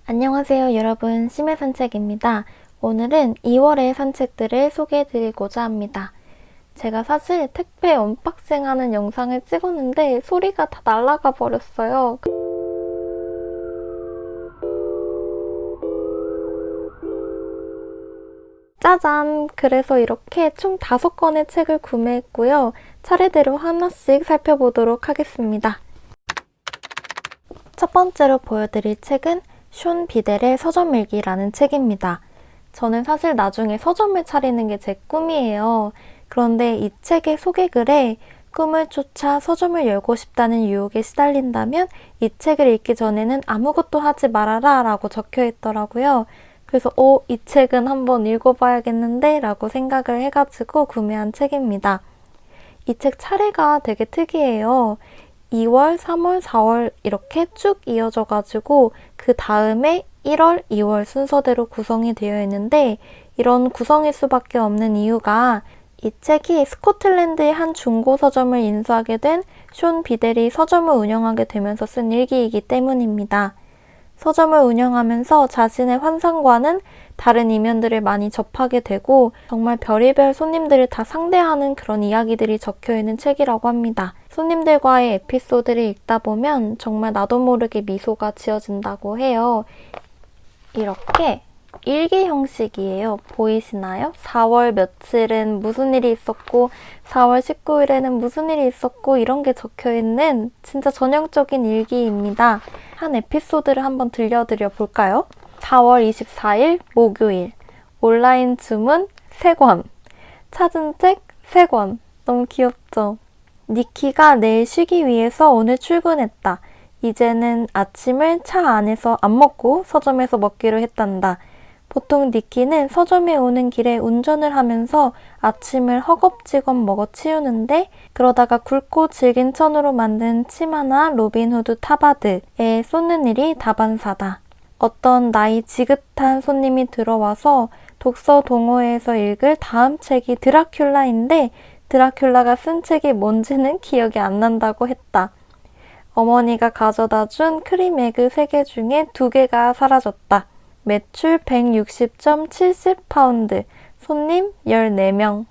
안녕하세요 여러분, 심해 산책입니다. 오늘은 2월의 산책들을 소개해드리고자 합니다. 제가 사실 택배 언박싱하는 영상을 찍었는데 소리가 다 날아가 버렸어요. 짜잔! 그래서 이렇게 총 5권의 책을 구매했고요. 차례대로 하나씩 살펴보도록 하겠습니다. 첫 번째로 보여드릴 책은 숀 비델의 서점일기라는 책입니다. 저는 사실 나중에 서점을 차리는 게 제 꿈이에요. 그런데 이 책의 소개글에 꿈을 쫓아 서점을 열고 싶다는 유혹에 시달린다면 이 책을 읽기 전에는 아무것도 하지 말아라 라고 적혀 있더라고요. 그래서 이 책은 한번 읽어봐야겠는데 라고 생각을 해가지고 구매한 책입니다. 이 책 차례가 되게 특이해요. 2월, 3월, 4월 이렇게 쭉 이어져가지고 그 다음에 1월, 2월 순서대로 구성이 되어 있는데 이런 구성일 수밖에 없는 이유가 이 책이 스코틀랜드의 한 중고 서점을 인수하게 된 숀 비델이 서점을 운영하게 되면서 쓴 일기이기 때문입니다. 서점을 운영하면서 자신의 환상과는 다른 이면들을 많이 접하게 되고 정말 별의별 손님들을 다 상대하는 그런 이야기들이 적혀있는 책이라고 합니다. 손님들과의 에피소드를 읽다 보면 정말 나도 모르게 미소가 지어진다고 해요. 이렇게 일기 형식이에요. 보이시나요? 4월 며칠은 무슨 일이 있었고 4월 19일에는 무슨 일이 있었고 이런 게 적혀있는 진짜 전형적인 일기입니다. 한 에피소드를 한번 들려드려 볼까요? 4월 24일 목요일 온라인 주문 3권 찾은 책 3권 너무 귀엽죠? 니키가 내일 쉬기 위해서 오늘 출근했다. 이제는 아침을 차 안에서 안 먹고 서점에서 먹기로 했단다. 보통 니키는 서점에 오는 길에 운전을 하면서 아침을 허겁지겁 먹어 치우는데 그러다가 굵고 질긴 천으로 만든 치마나 로빈후드 타바드에 쏟는 일이 다반사다. 어떤 나이 지긋한 손님이 들어와서 독서 동호회에서 읽을 다음 책이 드라큘라인데 드라큘라가 쓴 책이 뭔지는 기억이 안 난다고 했다. 어머니가 가져다 준 크림에그 3개 중에 2개가 사라졌다. 매출 160.70파운드, 손님 14명.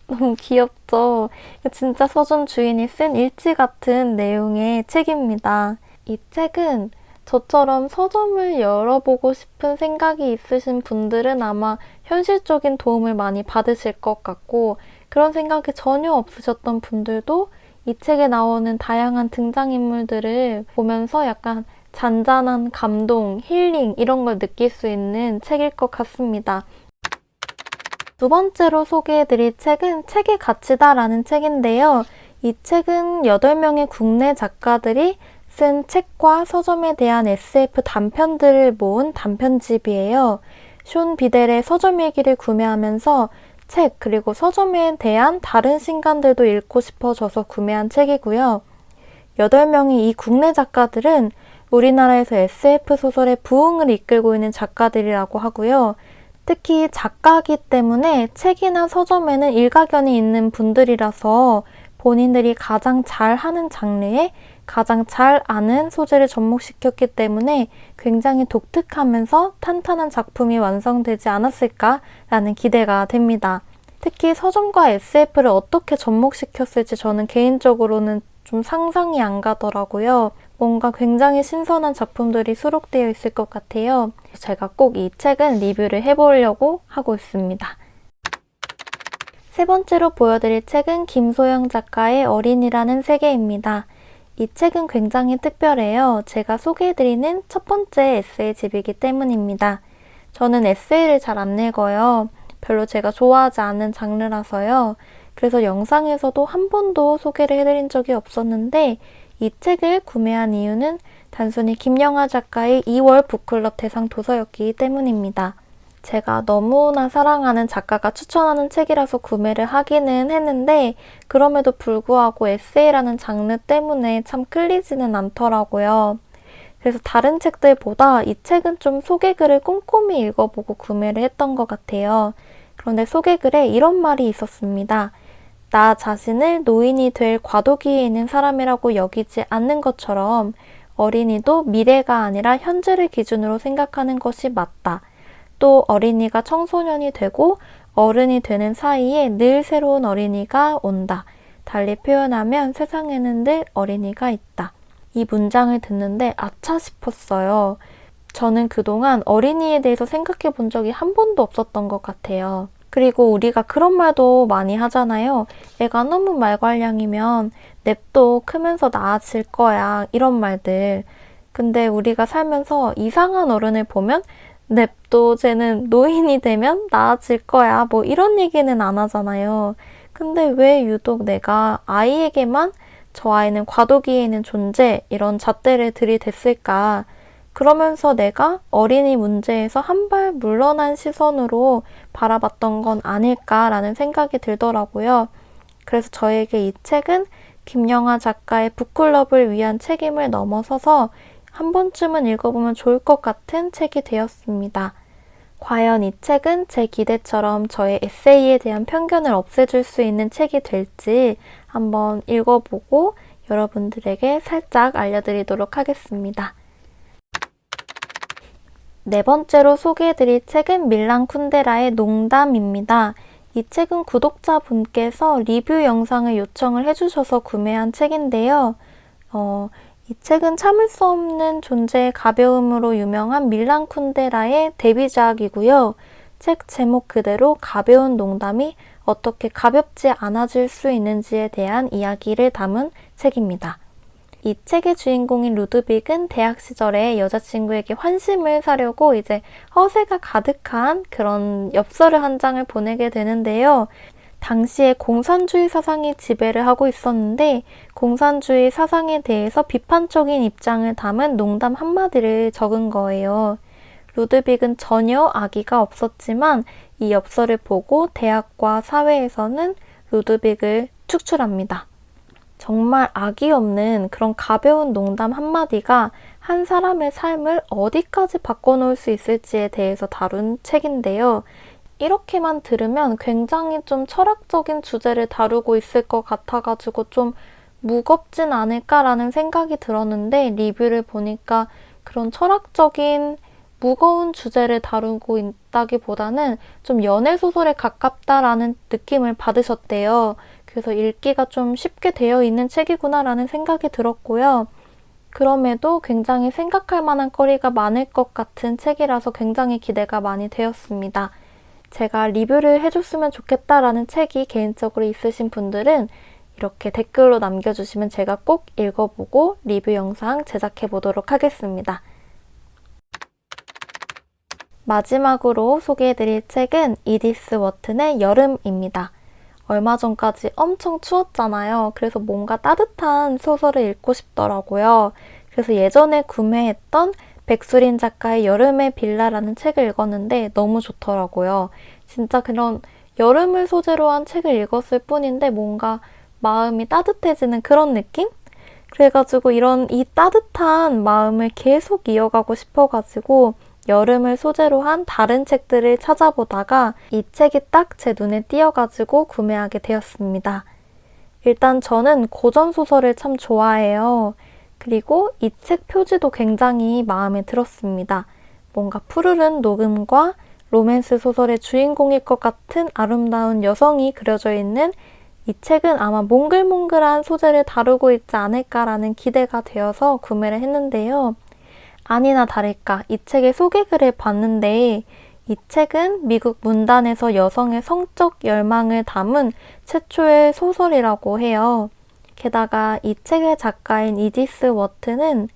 너무 귀엽죠? 진짜 서점 주인이 쓴 일지 같은 내용의 책입니다. 이 책은 저처럼 서점을 열어보고 싶은 생각이 있으신 분들은 아마 현실적인 도움을 많이 받으실 것 같고 그런 생각이 전혀 없으셨던 분들도 이 책에 나오는 다양한 등장인물들을 보면서 약간 잔잔한 감동, 힐링 이런 걸 느낄 수 있는 책일 것 같습니다. 두 번째로 소개해드릴 책은 책의 가치다라는 책인데요. 이 책은 8명의 국내 작가들이 쓴 책과 서점에 대한 SF 단편들을 모은 단편집이에요. 숀 비델의 서점일기를 구매하면서 책 그리고 서점에 대한 다른 신간들도 읽고 싶어져서 구매한 책이고요. 8명의 이 국내 작가들은 우리나라에서 SF 소설의 부흥을 이끌고 있는 작가들이라고 하고요. 특히 작가이기 때문에 책이나 서점에는 일가견이 있는 분들이라서 본인들이 가장 잘하는 장르에 가장 잘 아는 소재를 접목시켰기 때문에 굉장히 독특하면서 탄탄한 작품이 완성되지 않았을까라는 기대가 됩니다. 특히 서점과 SF를 어떻게 접목시켰을지 저는 개인적으로는 좀 상상이 안 가더라고요. 뭔가 굉장히 신선한 작품들이 수록되어 있을 것 같아요. 제가 꼭 이 책은 리뷰를 해보려고 하고 있습니다. 세 번째로 보여드릴 책은 김소영 작가의 어린이라는 세계입니다. 이 책은 굉장히 특별해요. 제가 소개해드리는 첫 번째 에세이집이기 때문입니다. 저는 에세이를 잘 안 읽어요. 별로 제가 좋아하지 않는 장르라서요. 그래서 영상에서도 한 번도 소개를 해드린 적이 없었는데 이 책을 구매한 이유는 단순히 김영하 작가의 2월 북클럽 대상 도서였기 때문입니다. 제가 너무나 사랑하는 작가가 추천하는 책이라서 구매를 하기는 했는데 그럼에도 불구하고 에세이라는 장르 때문에 참 끌리지는 않더라고요. 그래서 다른 책들보다 이 책은 좀 소개글을 꼼꼼히 읽어보고 구매를 했던 것 같아요. 그런데 소개글에 이런 말이 있었습니다. 나 자신을 노인이 될 과도기에 있는 사람이라고 여기지 않는 것처럼 어린이도 미래가 아니라 현재를 기준으로 생각하는 것이 맞다. 또 어린이가 청소년이 되고 어른이 되는 사이에 늘 새로운 어린이가 온다. 달리 표현하면 세상에는 늘 어린이가 있다. 이 문장을 듣는데 아차 싶었어요. 저는 그동안 어린이에 대해서 생각해 본 적이 한 번도 없었던 것 같아요. 그리고 우리가 그런 말도 많이 하잖아요. 애가 너무 말괄량이면 냅둬 크면서 나아질 거야. 이런 말들. 근데 우리가 살면서 이상한 어른을 보면 냅둬 쟤는 노인이 되면 나아질 거야. 뭐 이런 얘기는 안 하잖아요. 근데 왜 유독 내가 아이에게만 저 아이는 과도기에 있는 존재 이런 잣대를 들이댔을까? 그러면서 내가 어린이 문제에서 한 발 물러난 시선으로 바라봤던 건 아닐까라는 생각이 들더라고요. 그래서 저에게 이 책은 김영하 작가의 북클럽을 위한 책임을 넘어서서 한 번쯤은 읽어보면 좋을 것 같은 책이 되었습니다. 과연 이 책은 제 기대처럼 저의 에세이에 대한 편견을 없애줄 수 있는 책이 될지 한번 읽어보고 여러분들에게 살짝 알려드리도록 하겠습니다. 네 번째로 소개해드릴 책은 밀란 쿤데라의 농담입니다. 이 책은 구독자분께서 리뷰 영상을 요청을 해주셔서 구매한 책인데요. 이 책은 참을 수 없는 존재의 가벼움으로 유명한 밀란 쿤데라의 데뷔작이고요. 책 제목 그대로 가벼운 농담이 어떻게 가볍지 않아질 수 있는지에 대한 이야기를 담은 책입니다. 이 책의 주인공인 루드빅은 대학 시절에 여자친구에게 환심을 사려고 이제 허세가 가득한 그런 엽서를 한 장을 보내게 되는데요. 당시에 공산주의 사상이 지배를 하고 있었는데 공산주의 사상에 대해서 비판적인 입장을 담은 농담 한마디를 적은 거예요. 루드빅은 전혀 악의가 없었지만 이 엽서를 보고 대학과 사회에서는 루드빅을 축출합니다. 정말 악의 없는 그런 가벼운 농담 한마디가 한 사람의 삶을 어디까지 바꿔놓을 수 있을지에 대해서 다룬 책인데요. 이렇게만 들으면 굉장히 좀 철학적인 주제를 다루고 있을 것 같아가지고 좀 무겁진 않을까라는 생각이 들었는데 리뷰를 보니까 그런 철학적인 무거운 주제를 다루고 있다기보다는 좀 연애소설에 가깝다라는 느낌을 받으셨대요. 그래서 읽기가 좀 쉽게 되어 있는 책이구나라는 생각이 들었고요. 그럼에도 굉장히 생각할 만한 거리가 많을 것 같은 책이라서 굉장히 기대가 많이 되었습니다. 제가 리뷰를 해줬으면 좋겠다라는 책이 개인적으로 있으신 분들은 이렇게 댓글로 남겨주시면 제가 꼭 읽어보고 리뷰 영상 제작해 보도록 하겠습니다. 마지막으로 소개해드릴 책은 이디스 워튼의 여름입니다. 얼마 전까지 엄청 추웠잖아요. 그래서 뭔가 따뜻한 소설을 읽고 싶더라고요. 그래서 예전에 구매했던 백수린 작가의 여름의 빌라라는 책을 읽었는데 너무 좋더라고요. 진짜 그런 여름을 소재로 한 책을 읽었을 뿐인데 뭔가 마음이 따뜻해지는 그런 느낌? 그래가지고 이 따뜻한 마음을 계속 이어가고 싶어가지고 여름을 소재로 한 다른 책들을 찾아보다가 이 책이 딱 제 눈에 띄어가지고 구매하게 되었습니다. 일단 저는 고전소설을 참 좋아해요. 그리고 이 책 표지도 굉장히 마음에 들었습니다. 뭔가 푸르른 녹음과 로맨스 소설의 주인공일 것 같은 아름다운 여성이 그려져 있는 이 책은 아마 몽글몽글한 소재를 다루고 있지 않을까라는 기대가 되어서 구매를 했는데요. 아니나 다를까 이 책의 소개글을 봤는데 이 책은 미국 문단에서 여성의 성적 열망을 담은 최초의 소설이라고 해요. 게다가 이 책의 작가인 이디스 워튼은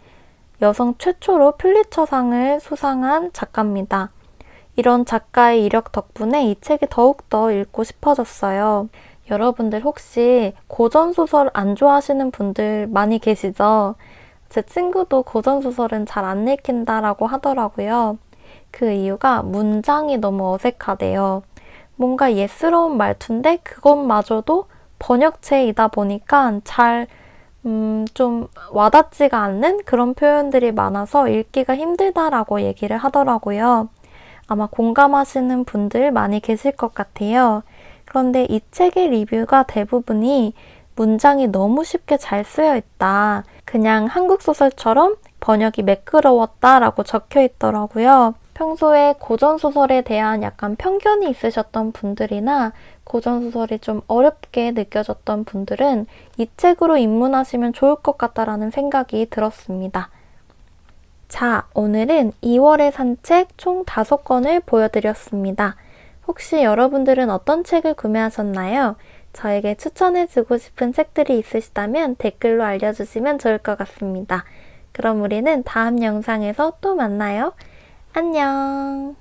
여성 최초로 퓰리처상을 수상한 작가입니다. 이런 작가의 이력 덕분에 이 책이 더욱더 읽고 싶어졌어요. 여러분들 혹시 고전소설 안 좋아하시는 분들 많이 계시죠? 제 친구도 고전소설은 잘 안 읽힌다라고 하더라고요. 그 이유가 문장이 너무 어색하대요. 뭔가 예스러운 말투인데 그것마저도 번역체이다 보니까 잘 좀 와닿지가 않는 그런 표현들이 많아서 읽기가 힘들다라고 얘기를 하더라고요. 아마 공감하시는 분들 많이 계실 것 같아요. 그런데 이 책의 리뷰가 대부분이 문장이 너무 쉽게 잘 쓰여 있다. 그냥 한국 소설처럼 번역이 매끄러웠다 라고 적혀 있더라고요. 평소에 고전소설에 대한 약간 편견이 있으셨던 분들이나 고전소설이 좀 어렵게 느껴졌던 분들은 이 책으로 입문하시면 좋을 것 같다라는 생각이 들었습니다. 자, 오늘은 2월에 산 책 총 5권을 보여드렸습니다. 혹시 여러분들은 어떤 책을 구매하셨나요? 저에게 추천해주고 싶은 책들이 있으시다면 댓글로 알려주시면 좋을 것 같습니다. 그럼 우리는 다음 영상에서 또 만나요. 안녕!